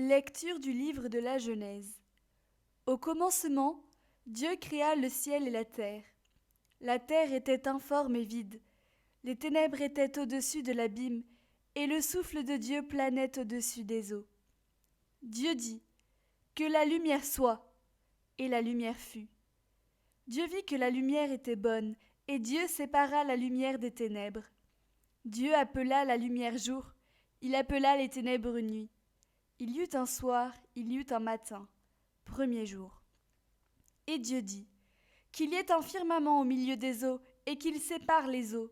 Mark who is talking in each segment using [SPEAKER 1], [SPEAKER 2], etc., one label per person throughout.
[SPEAKER 1] Lecture du livre de la Genèse. Au commencement, Dieu créa le ciel et la terre. La terre était informe et vide. Les ténèbres étaient au-dessus de l'abîme, et le souffle de Dieu planait au-dessus des eaux. Dieu dit : Que la lumière soit, et la lumière fut. Dieu vit que la lumière était bonne, et Dieu sépara la lumière des ténèbres. Dieu appela la lumière jour, il appela les ténèbres nuit. Il y eut un soir, il y eut un matin, premier jour. Et Dieu dit : Qu'il y ait un firmament au milieu des eaux, et qu'il sépare les eaux.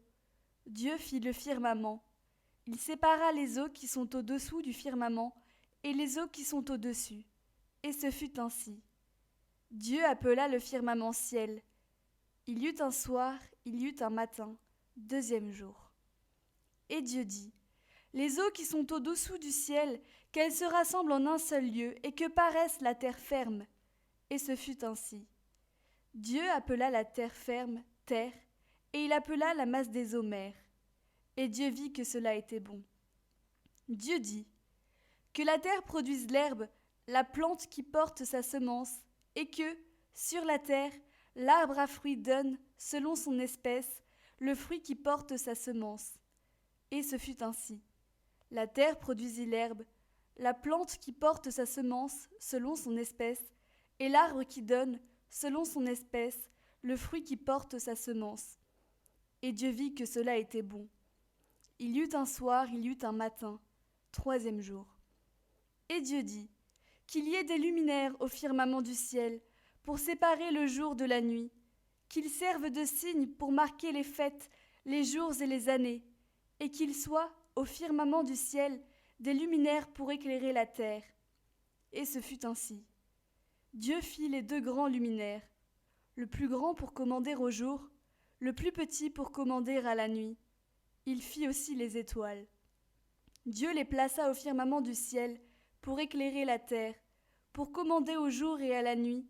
[SPEAKER 1] Dieu fit le firmament. Il sépara les eaux qui sont au-dessous du firmament, et les eaux qui sont au-dessus. Et ce fut ainsi. Dieu appela le firmament ciel. Il y eut un soir, il y eut un matin, deuxième jour. Et Dieu dit : Les eaux qui sont au-dessous du ciel, qu'elles se rassemblent en un seul lieu, et que paraisse la terre ferme. Et ce fut ainsi. Dieu appela la terre ferme terre, et il appela la masse des eaux mer. Et Dieu vit que cela était bon. Dieu dit : Que la terre produise l'herbe, la plante qui porte sa semence, et que, sur la terre, l'arbre à fruits donne, selon son espèce, le fruit qui porte sa semence. Et ce fut ainsi. La terre produisit l'herbe, la plante qui porte sa semence, selon son espèce, et l'arbre qui donne, selon son espèce, le fruit qui porte sa semence. Et Dieu vit que cela était bon. Il y eut un soir, il y eut un matin, troisième jour. Et Dieu dit : Qu'il y ait des luminaires au firmament du ciel, pour séparer le jour de la nuit, qu'ils servent de signes pour marquer les fêtes, les jours et les années, et qu'ils soient, au firmament du ciel, des luminaires pour éclairer la terre. Et ce fut ainsi. Dieu fit les deux grands luminaires, le plus grand pour commander au jour, le plus petit pour commander à la nuit. Il fit aussi les étoiles. Dieu les plaça au firmament du ciel pour éclairer la terre, pour commander au jour et à la nuit,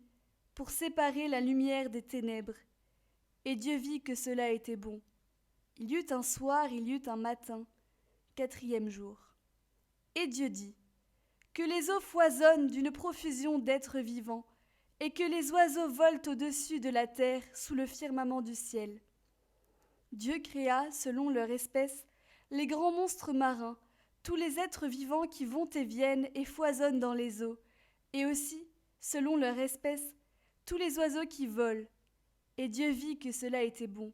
[SPEAKER 1] pour séparer la lumière des ténèbres. Et Dieu vit que cela était bon. Il y eut un soir, il y eut un matin, quatrième jour. Et Dieu dit : Que les eaux foisonnent d'une profusion d'êtres vivants, et que les oiseaux volent au-dessus de la terre sous le firmament du ciel. Dieu créa, selon leur espèce, les grands monstres marins, tous les êtres vivants qui vont et viennent et foisonnent dans les eaux, et aussi, selon leur espèce, tous les oiseaux qui volent. Et Dieu vit que cela était bon.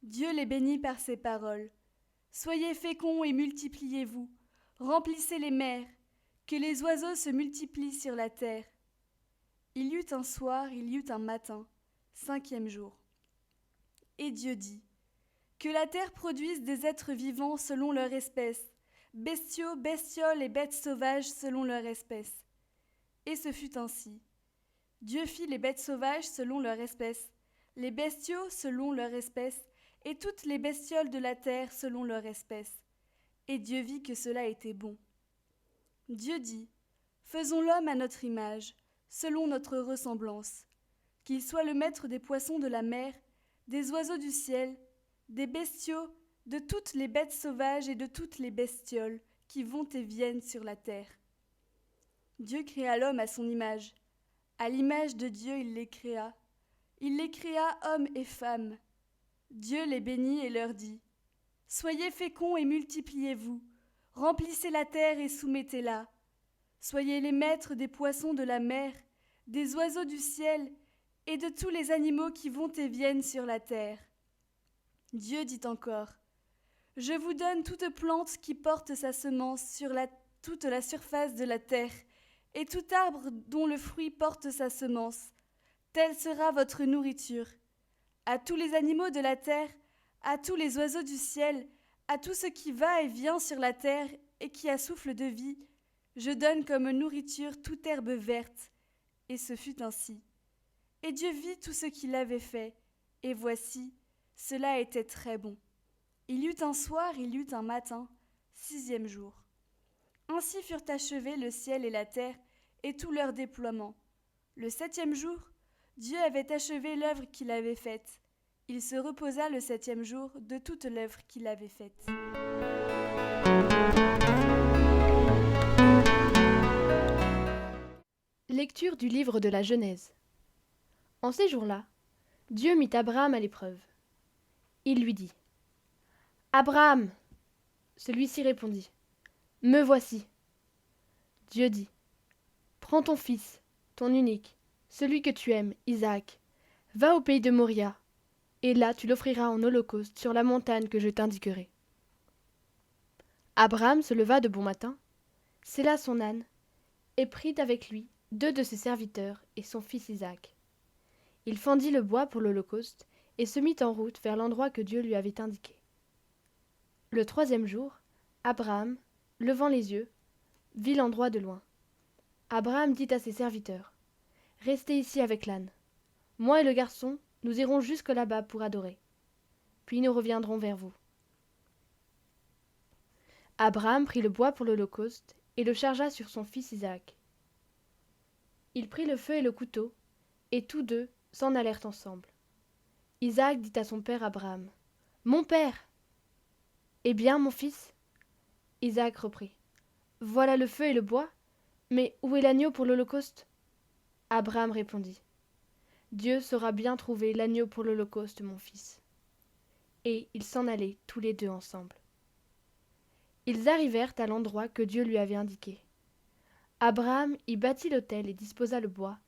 [SPEAKER 1] Dieu les bénit par ces paroles : Soyez féconds et multipliez-vous, remplissez les mers, que les oiseaux se multiplient sur la terre. Il y eut un soir, il y eut un matin, cinquième jour. Et Dieu dit : Que la terre produise des êtres vivants selon leur espèce, bestiaux, bestioles et bêtes sauvages selon leur espèce. Et ce fut ainsi. Dieu fit les bêtes sauvages selon leur espèce, les bestiaux selon leur espèce, et toutes les bestioles de la terre selon leur espèce. Et Dieu vit que cela était bon. Dieu dit : Faisons l'homme à notre image, selon notre ressemblance, qu'il soit le maître des poissons de la mer, des oiseaux du ciel, des bestiaux, de toutes les bêtes sauvages et de toutes les bestioles qui vont et viennent sur la terre. Dieu créa l'homme à son image. À l'image de Dieu, il les créa. Il les créa hommes et femmes. Dieu les bénit et leur dit : Soyez féconds et multipliez-vous, remplissez la terre et soumettez-la. Soyez les maîtres des poissons de la mer, des oiseaux du ciel et de tous les animaux qui vont et viennent sur la terre. Dieu dit encore : Je vous donne toute plante qui porte sa semence sur toute la surface de la terre, et tout arbre dont le fruit porte sa semence. Telle sera votre nourriture. À tous les animaux de la terre, à tous les oiseaux du ciel, à tout ce qui va et vient sur la terre et qui a souffle de vie, je donne comme nourriture toute herbe verte. Et ce fut ainsi. Et Dieu vit tout ce qu'il avait fait, et voici, cela était très bon. Il y eut un soir, il y eut un matin, sixième jour. Ainsi furent achevés le ciel et la terre, et tout leur déploiement. Le septième jour, Dieu avait achevé l'œuvre qu'il avait faite. Il se reposa le septième jour de toute l'œuvre qu'il avait faite.
[SPEAKER 2] Lecture du livre de la Genèse. En ces jours-là, Dieu mit Abraham à l'épreuve. Il lui dit : « Abraham !» Celui-ci répondit : « Me voici. » Dieu dit : « Prends ton fils, ton unique, celui que tu aimes, Isaac, va au pays de Moria, et là tu l'offriras en holocauste sur la montagne que je t'indiquerai. » Abraham se leva de bon matin, sella son âne, et prit avec lui 2 de ses serviteurs et son fils Isaac. Il fendit le bois pour l'holocauste et se mit en route vers l'endroit que Dieu lui avait indiqué. Le 3e jour, Abraham, levant les yeux, vit l'endroit de loin. Abraham dit à ses serviteurs : « Restez ici avec l'âne. Moi et le garçon, nous irons jusque là-bas pour adorer. Puis nous reviendrons vers vous. » Abraham prit le bois pour l'holocauste et le chargea sur son fils Isaac. Il prit le feu et le couteau, et tous 2 s'en allèrent ensemble. Isaac dit à son père Abraham : « Mon père !» « Eh bien, mon fils ?» Isaac reprit : « Voilà le feu et le bois, mais où est l'agneau pour l'holocauste ?» Abraham répondit : « Dieu saura bien trouver l'agneau pour l'holocauste, mon fils. » Et ils s'en allaient tous les 2 ensemble. Ils arrivèrent à l'endroit que Dieu lui avait indiqué. Abraham y bâtit l'autel et disposa le bois,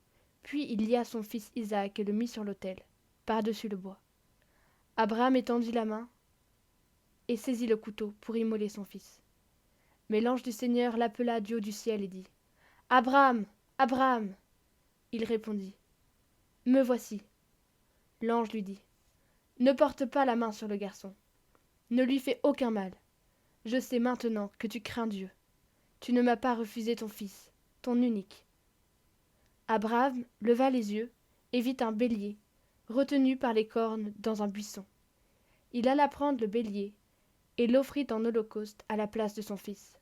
[SPEAKER 2] puis il lia son fils Isaac et le mit sur l'autel, par-dessus le bois. Abraham étendit la main et saisit le couteau pour immoler son fils. Mais l'ange du Seigneur l'appela du haut du ciel et dit : « Abraham, Abraham !» Il répondit : « Me voici. » L'ange lui dit : « Ne porte pas la main sur le garçon. Ne lui fais aucun mal. Je sais maintenant que tu crains Dieu. Tu ne m'as pas refusé ton fils, ton unique. » Abraham leva les yeux et vit un bélier, retenu par les cornes dans un buisson. Il alla prendre le bélier et l'offrit en holocauste à la place de son fils.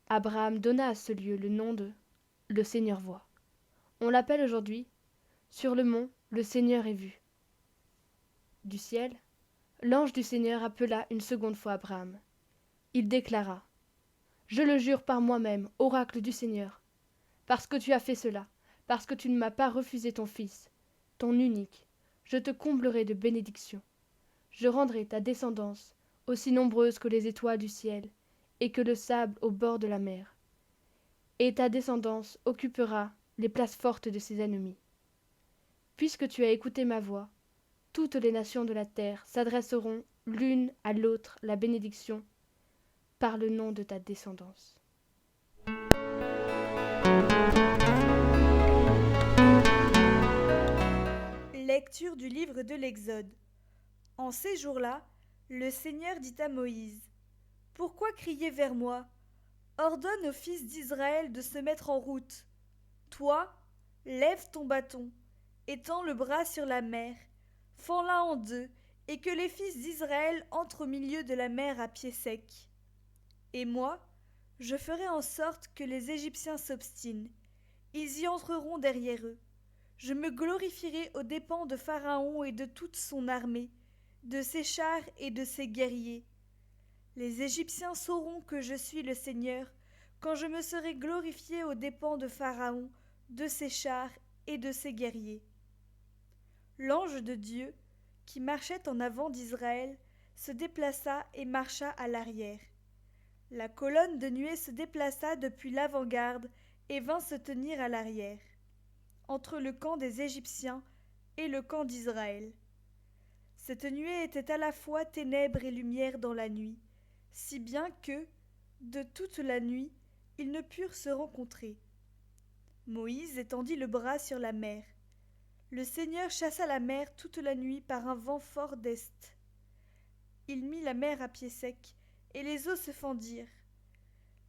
[SPEAKER 2] Abraham donna à ce lieu le nom de « Le Seigneur voit ». On l'appelle aujourd'hui « Sur le mont, le Seigneur est vu ». Du ciel, l'ange du Seigneur appela une seconde fois Abraham. Il déclara : « Je le jure par moi-même, oracle du Seigneur, parce que tu as fait cela, parce que tu ne m'as pas refusé ton fils, ton unique, je te comblerai de bénédictions. Je rendrai ta descendance aussi nombreuse que les étoiles du ciel et que le sable au bord de la mer. Et ta descendance occupera les places fortes de ses ennemis. Puisque tu as écouté ma voix, toutes les nations de la terre s'adresseront l'une à l'autre la bénédiction par le nom de ta descendance. »
[SPEAKER 1] Lecture du livre de l'Exode. En ces jours-là, le Seigneur dit à Moïse : « Pourquoi crier vers moi ? Ordonne aux fils d'Israël de se mettre en route. Toi, lève ton bâton, étends le bras sur la mer, fends-la en 2, et que les fils d'Israël entrent au milieu de la mer à pied sec. Et moi, je ferai en sorte que les Égyptiens s'obstinent. Ils y entreront derrière eux. Je me glorifierai aux dépens de Pharaon et de toute son armée, de ses chars et de ses guerriers. Les Égyptiens sauront que je suis le Seigneur, quand je me serai glorifié aux dépens de Pharaon, de ses chars et de ses guerriers. » L'ange de Dieu, qui marchait en avant d'Israël, se déplaça et marcha à l'arrière. La colonne de nuée se déplaça depuis l'avant-garde et vint se tenir à l'arrière, entre le camp des Égyptiens et le camp d'Israël. Cette nuée était à la fois ténèbres et lumière dans la nuit, si bien que, de toute la nuit, ils ne purent se rencontrer. Moïse étendit le bras sur la mer. Le Seigneur chassa la mer toute la nuit par un vent fort d'est. Il mit la mer à pied sec, et les eaux se fendirent.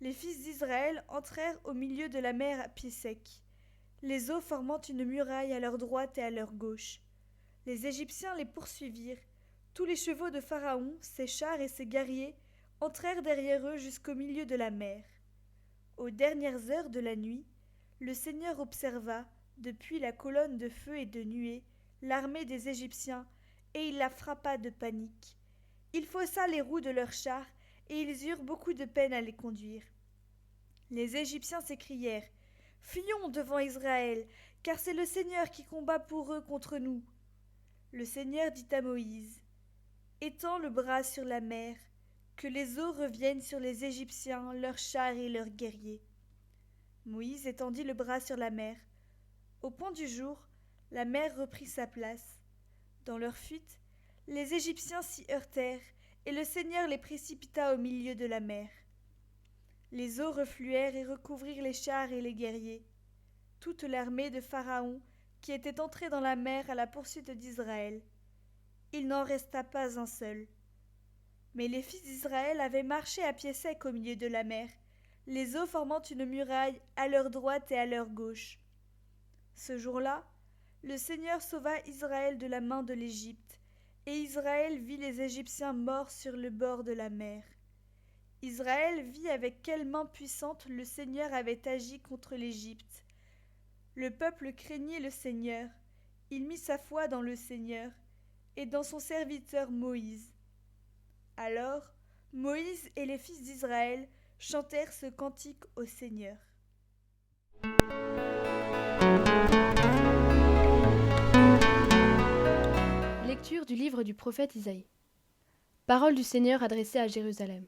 [SPEAKER 1] Les fils d'Israël entrèrent au milieu de la mer à pied sec, les eaux formant une muraille à leur droite et à leur gauche. Les Égyptiens les poursuivirent. Tous les chevaux de Pharaon, ses chars et ses guerriers entrèrent derrière eux jusqu'au milieu de la mer. Aux dernières heures de la nuit, le Seigneur observa, depuis la colonne de feu et de nuée, l'armée des Égyptiens, et il la frappa de panique. Il faussa les roues de leurs chars, et ils eurent beaucoup de peine à les conduire. Les Égyptiens s'écrièrent : Fuyons devant Israël, car c'est le Seigneur qui combat pour eux contre nous. » Le Seigneur dit à Moïse, « Étends le bras sur la mer, que les eaux reviennent sur les Égyptiens, leurs chars et leurs guerriers. » Moïse étendit le bras sur la mer. Au point du jour, la mer reprit sa place. Dans leur fuite, les Égyptiens s'y heurtèrent, et le Seigneur les précipita au milieu de la mer. Les eaux refluèrent et recouvrirent les chars et les guerriers. Toute l'armée de Pharaon, qui était entrée dans la mer à la poursuite d'Israël. Il n'en resta pas un seul. Mais les fils d'Israël avaient marché à pied sec au milieu de la mer, les eaux formant une muraille à leur droite et à leur gauche. Ce jour-là, le Seigneur sauva Israël de la main de l'Égypte, et Israël vit les Égyptiens morts sur le bord de la mer. Israël vit avec quelle main puissante le Seigneur avait agi contre l'Égypte. Le peuple craignit le Seigneur, il mit sa foi dans le Seigneur et dans son serviteur Moïse. Alors Moïse et les fils d'Israël chantèrent ce cantique au Seigneur.
[SPEAKER 2] Lecture du livre du prophète Isaïe. Parole du Seigneur adressée à Jérusalem.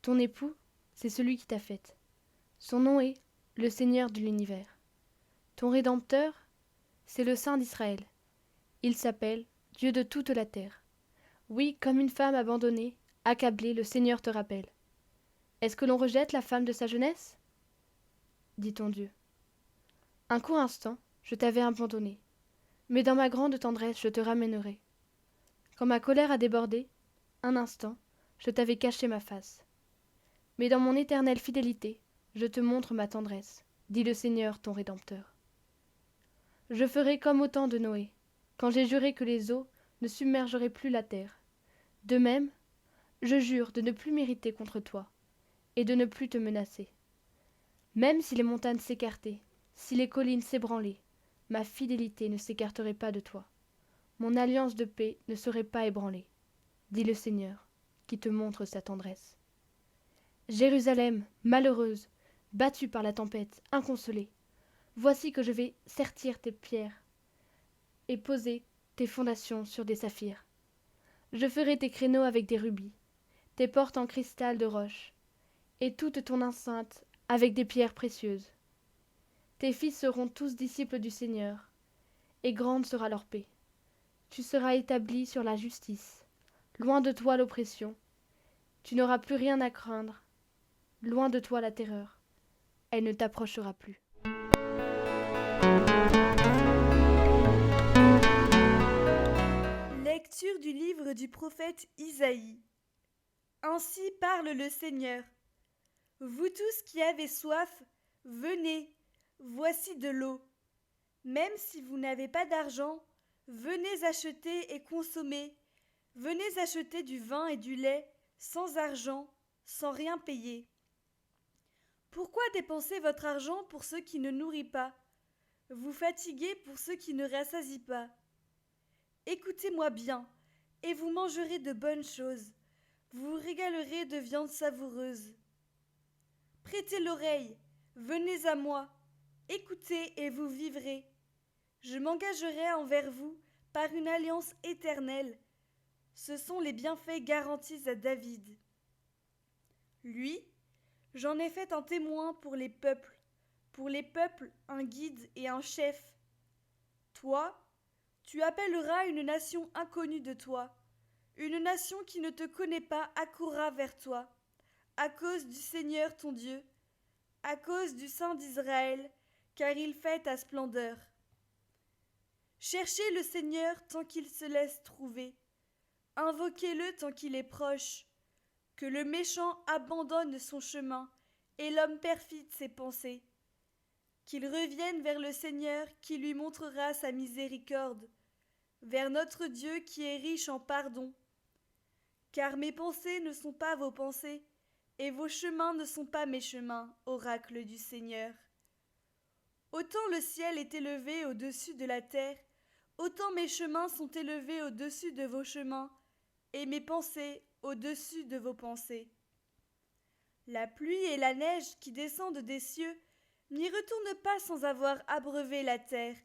[SPEAKER 2] Ton époux, c'est celui qui t'a faite. Son nom est le Seigneur de l'univers. Ton Rédempteur, c'est le Saint d'Israël. Il s'appelle Dieu de toute la terre. Oui, comme une femme abandonnée, accablée, le Seigneur te rappelle. Est-ce que l'on rejette la femme de sa jeunesse ? Dit ton Dieu. Un court instant, je t'avais abandonné, mais dans ma grande tendresse, je te ramènerai. Quand ma colère a débordé, un instant, je t'avais caché ma face. Mais dans mon éternelle fidélité, je te montre ma tendresse, dit le Seigneur ton Rédempteur. Je ferai comme au temps de Noé, quand j'ai juré que les eaux ne submergeraient plus la terre. De même, je jure de ne plus m'irriter contre toi, et de ne plus te menacer. Même si les montagnes s'écartaient, si les collines s'ébranlaient, ma fidélité ne s'écarterait pas de toi. Mon alliance de paix ne serait pas ébranlée, dit le Seigneur, qui te montre sa tendresse. Jérusalem, malheureuse, battue par la tempête, inconsolée, voici que je vais sertir tes pierres et poser tes fondations sur des saphirs. Je ferai tes créneaux avec des rubis, tes portes en cristal de roche, et toute ton enceinte avec des pierres précieuses. Tes fils seront tous disciples du Seigneur, et grande sera leur paix. Tu seras établi sur la justice, loin de toi l'oppression. Tu n'auras plus rien à craindre, loin de toi la terreur. Elle ne t'approchera plus.
[SPEAKER 1] Lecture du livre du prophète Isaïe. Ainsi parle le Seigneur. Vous tous qui avez soif, venez, voici de l'eau. Même si vous n'avez pas d'argent, venez acheter et consommer. Venez acheter du vin et du lait, sans argent, sans rien payer. Pourquoi dépenser votre argent pour ce qui ne nourrit pas, vous fatiguer pour ce qui ne rassasie pas? Écoutez-moi bien, et vous mangerez de bonnes choses, vous vous régalerez de viande savoureuse. Prêtez l'oreille, venez à moi, écoutez et vous vivrez. Je m'engagerai envers vous par une alliance éternelle. Ce sont les bienfaits garantis à David. Lui, j'en ai fait un témoin pour les peuples un guide et un chef. Toi, tu appelleras une nation inconnue de toi. Une nation qui ne te connaît pas accourra vers toi, à cause du Seigneur ton Dieu, à cause du Saint d'Israël, car il fait ta splendeur. Cherchez le Seigneur tant qu'il se laisse trouver. Invoquez-le tant qu'il est proche. Que le méchant abandonne son chemin et l'homme perfide ses pensées. Qu'il revienne vers le Seigneur qui lui montrera sa miséricorde, vers notre Dieu qui est riche en pardon. Car mes pensées ne sont pas vos pensées, et vos chemins ne sont pas mes chemins, oracle du Seigneur. Autant le ciel est élevé au-dessus de la terre, autant mes chemins sont élevés au-dessus de vos chemins, et mes pensées au-dessus de vos pensées. La pluie et la neige qui descendent des cieux N'y retourne pas sans avoir abreuvé la terre,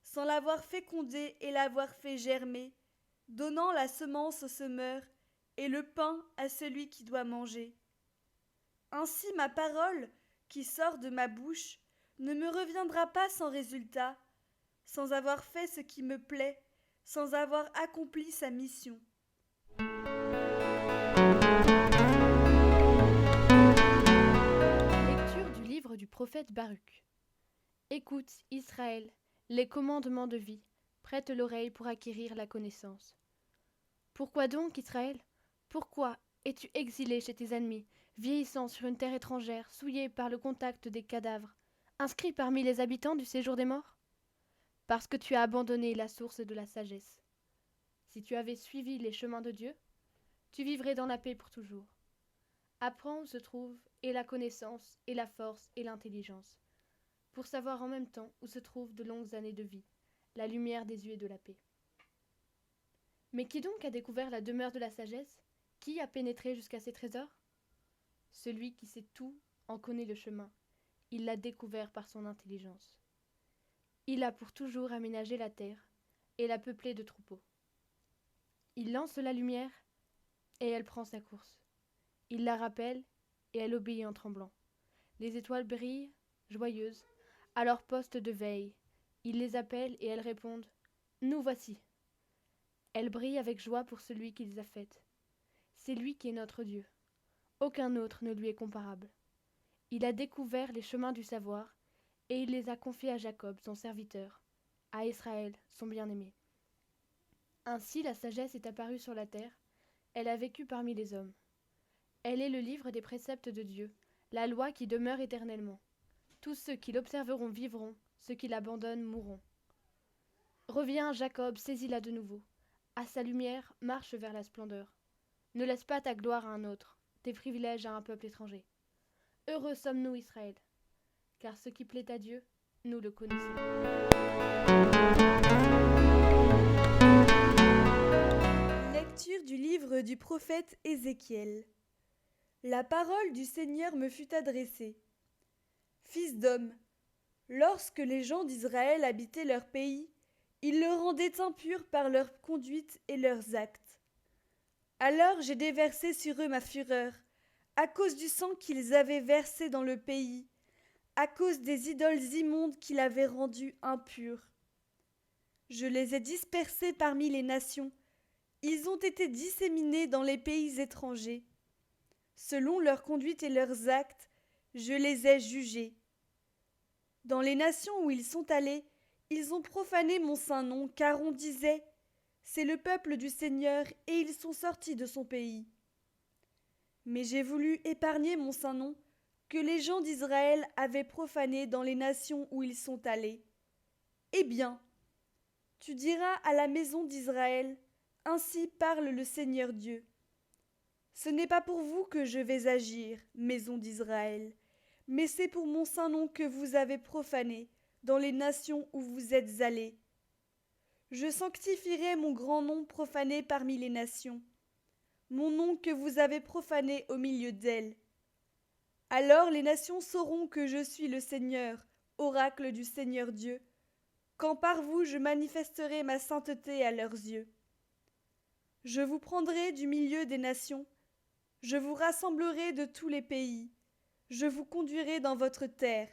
[SPEAKER 1] sans l'avoir fécondée et l'avoir fait germer, donnant la semence au semeur et le pain à celui qui doit manger. Ainsi ma parole, qui sort de ma bouche, ne me reviendra pas sans résultat, sans avoir fait ce qui me plaît, sans avoir accompli sa mission.
[SPEAKER 2] Lecture du livre du prophète Baruch. Écoute, Israël, les commandements de vie, prête l'oreille pour acquérir la connaissance. Pourquoi donc, Israël? Pourquoi es-tu exilé chez tes ennemis, vieillissant sur une terre étrangère, souillé par le contact des cadavres, inscrit parmi les habitants du séjour des morts? Parce que tu as abandonné la source de la sagesse. Si tu avais suivi les chemins de Dieu, tu vivrais dans la paix pour toujours. Apprends où se trouvent et la connaissance, et la force, et l'intelligence, pour savoir en même temps où se trouvent de longues années de vie, la lumière des yeux et de la paix. Mais qui donc a découvert la demeure de la sagesse? Qui a pénétré jusqu'à ses trésors? Celui qui sait tout en connaît le chemin. Il l'a découvert par son intelligence. Il a pour toujours aménagé la terre et l'a peuplée de troupeaux. Il lance la lumière et elle prend sa course. Il la rappelle et elle obéit en tremblant. Les étoiles brillent, joyeuses, à leur poste de veille. Il les appelle et elles répondent « Nous voici ». Elles brillent avec joie pour celui qui les a faites. C'est lui qui est notre Dieu. Aucun autre ne lui est comparable. Il a découvert les chemins du savoir et il les a confiés à Jacob, son serviteur, à Israël, son bien-aimé. Ainsi la sagesse est apparue sur la terre, elle a vécu parmi les hommes. Elle est le livre des préceptes de Dieu, la loi qui demeure éternellement. Tous ceux qui l'observeront vivront, ceux qui l'abandonnent mourront. Reviens, Jacob, saisis-la de nouveau. À sa lumière, marche vers la splendeur. Ne laisse pas ta gloire à un autre, tes privilèges à un peuple étranger. Heureux sommes-nous, Israël, car ce qui plaît à Dieu, nous le connaissons.
[SPEAKER 1] Lecture du livre du prophète Ézéchiel. La parole du Seigneur me fut adressée. Fils d'homme, lorsque les gens d'Israël habitaient leur pays, ils le rendaient impur par leur conduite et leurs actes. Alors j'ai déversé sur eux ma fureur, à cause du sang qu'ils avaient versé dans le pays, à cause des idoles immondes qu'il avait rendues impures. Je les ai dispersés parmi les nations, ils ont été disséminés dans les pays étrangers. Selon leur conduite et leurs actes, je les ai jugés. Dans les nations où ils sont allés, ils ont profané mon saint nom, car on disait « C'est le peuple du Seigneur, et ils sont sortis de son pays. » Mais j'ai voulu épargner mon saint nom, que les gens d'Israël avaient profané dans les nations où ils sont allés. Eh bien, tu diras à la maison d'Israël, « Ainsi parle le Seigneur Dieu. » Ce n'est pas pour vous que je vais agir, maison d'Israël, mais c'est pour mon saint nom que vous avez profané dans les nations où vous êtes allés. Je sanctifierai mon grand nom profané parmi les nations, mon nom que vous avez profané au milieu d'elles. Alors les nations sauront que je suis le Seigneur, oracle du Seigneur Dieu, quand par vous je manifesterai ma sainteté à leurs yeux. Je vous prendrai du milieu des nations, je vous rassemblerai de tous les pays, je vous conduirai dans votre terre.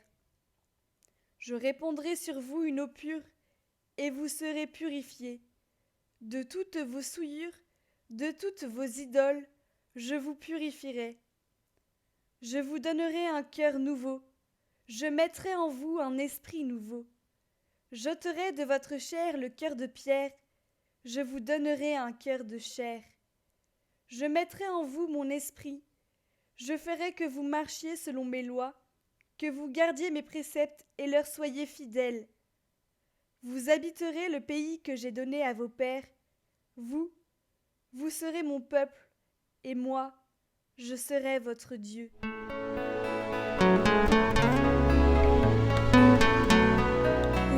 [SPEAKER 1] Je répandrai sur vous une eau pure, et vous serez purifiés. De toutes vos souillures, de toutes vos idoles, je vous purifierai. Je vous donnerai un cœur nouveau, je mettrai en vous un esprit nouveau. J'ôterai de votre chair le cœur de pierre, je vous donnerai un cœur de chair. Je mettrai en vous mon esprit, je ferai que vous marchiez selon mes lois, que vous gardiez mes préceptes et leur soyez fidèles. Vous habiterez le pays que j'ai donné à vos pères, vous serez mon peuple, et moi, je serai votre Dieu.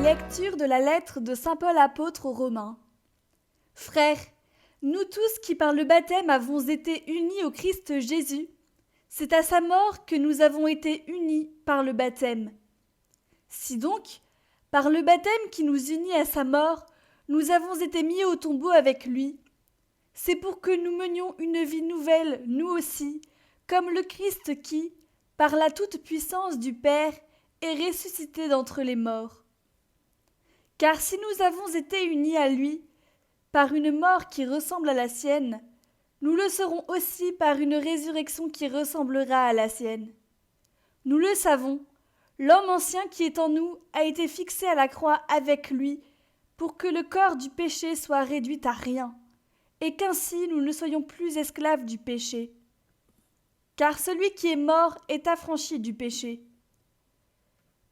[SPEAKER 1] Lecture de la lettre de saint Paul apôtre aux Romains. Frères, nous tous qui par le baptême avons été unis au Christ Jésus, c'est à sa mort que nous avons été unis par le baptême. Si donc, par le baptême qui nous unit à sa mort, nous avons été mis au tombeau avec lui, c'est pour que nous menions une vie nouvelle, nous aussi, comme le Christ qui, par la toute-puissance du Père, est ressuscité d'entre les morts. Car si nous avons été unis à lui, par une mort qui ressemble à la sienne, nous le serons aussi par une résurrection qui ressemblera à la sienne. Nous le savons, l'homme ancien qui est en nous a été fixé à la croix avec lui, pour que le corps du péché soit réduit à rien, et qu'ainsi nous ne soyons plus esclaves du péché. Car celui qui est mort est affranchi du péché.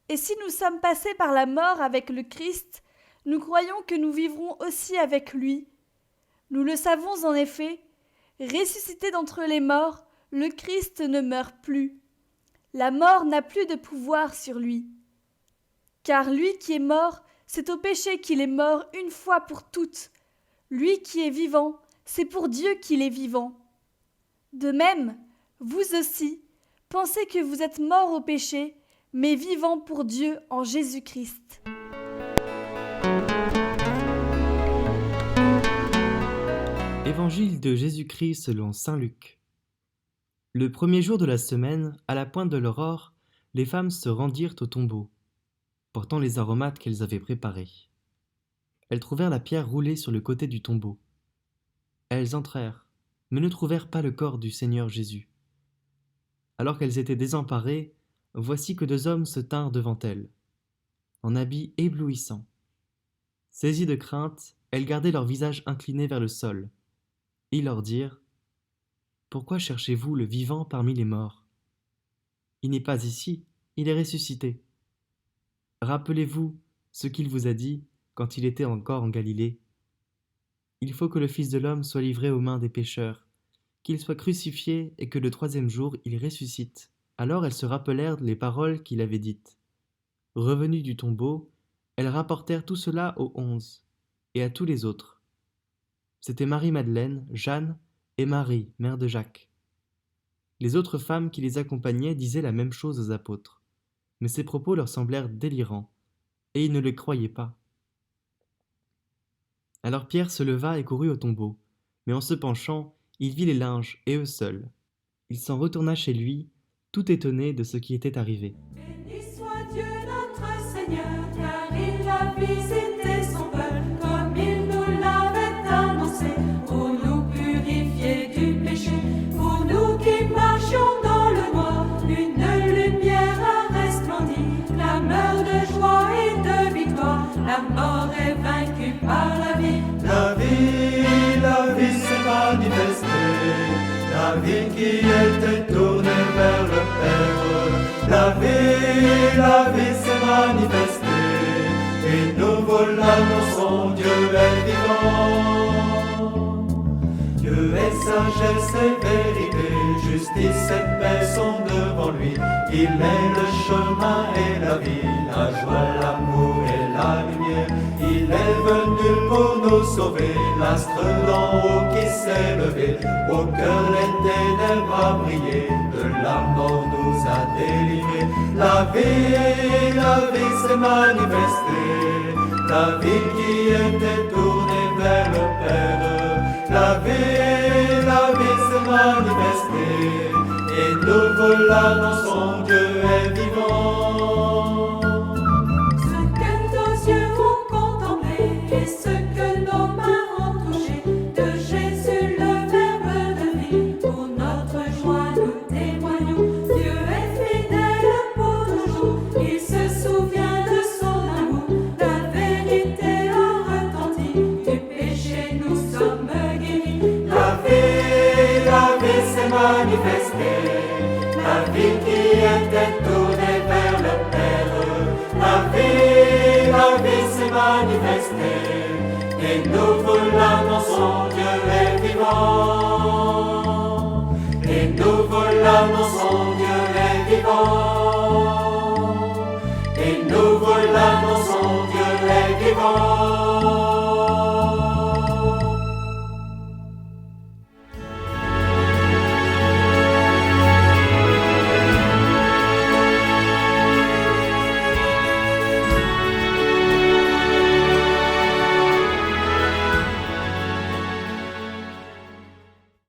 [SPEAKER 1] Et si nous sommes passés par la mort avec le Christ, nous croyons que nous vivrons aussi avec lui. Nous le savons en effet, ressuscité d'entre les morts, le Christ ne meurt plus. La mort n'a plus de pouvoir sur lui. Car lui qui est mort, c'est au péché qu'il est mort une fois pour toutes. Lui qui est vivant, c'est pour Dieu qu'il est vivant. De même, vous aussi, pensez que vous êtes morts au péché, mais vivants pour Dieu en Jésus-Christ.
[SPEAKER 3] Évangile de Jésus-Christ selon saint Luc. Le premier jour de la semaine, à la pointe de l'aurore, les femmes se rendirent au tombeau, portant les aromates qu'elles avaient préparés. Elles trouvèrent la pierre roulée sur le côté du tombeau. Elles entrèrent, mais ne trouvèrent pas le corps du Seigneur Jésus. Alors qu'elles étaient désemparées, voici que 2 hommes se tinrent devant elles, en habits éblouissants. Saisies de crainte, elles gardaient leur visage incliné vers le sol. Ils leur dirent : « Pourquoi cherchez-vous le vivant parmi les morts ? Il n'est pas ici, il est ressuscité. Rappelez-vous ce qu'il vous a dit quand il était encore en Galilée. Il faut que le Fils de l'homme soit livré aux mains des pécheurs, qu'il soit crucifié et que le 3e jour il ressuscite. » Alors elles se rappelèrent les paroles qu'il avait dites. Revenues du tombeau, elles rapportèrent tout cela aux 11 et à tous les autres. C'étaient Marie-Madeleine, Jeanne et Marie, mère de Jacques. Les autres femmes qui les accompagnaient disaient la même chose aux apôtres, mais ces propos leur semblèrent délirants, et ils ne les croyaient pas. Alors Pierre se leva et courut au tombeau, mais en se penchant, il vit les linges et eux seuls. Il s'en retourna chez lui, tout étonné de ce qui était arrivé.
[SPEAKER 4] Béni soit Dieu notre Seigneur, car il a visité son peuple comme il nous l'avait annoncé, pour nous purifier du péché, pour nous qui marchions dans le noir, une lumière a resplendi, clameur de joie et de victoire, la mort est vaincue par la vie.
[SPEAKER 5] La vie s'est manifestée, la vie qui était tournée vers le Père. La vie s'est manifestée, et nous voilà l'annonçons, Dieu est vivant. Dieu est sagesse et vérité, justice et paix sont devant lui. Il est le chemin et la vie, la joie, l'amour et la lumière. Il est venu pour nous sauver, l'astre d'en haut qui s'est levé. Au cœur les ténèbres a brillé, de la mort nous a délivrés. La vie s'est manifestée, la vie qui était tournée vers le Père. La vie s'est manifestée, et nous voilà dans son Dieu est vivant.
[SPEAKER 4] Ce que nos yeux ont contemplé, et ce que nos mains ont touché, de Jésus le Verbe de vie, pour notre joie nous témoignons. Dieu est fidèle pour toujours, il se souvient de son amour, la vérité a retenti, du péché nous sommes guéris.
[SPEAKER 5] La vie s'est manifestée, la vie qui était tournée vers le Père. La vie s'est manifestée, et nous vous l'annonçons, Dieu est vivant. Et nous vous l'annonçons, Dieu est vivant. Et nous vous l'annonçons, Dieu est vivant.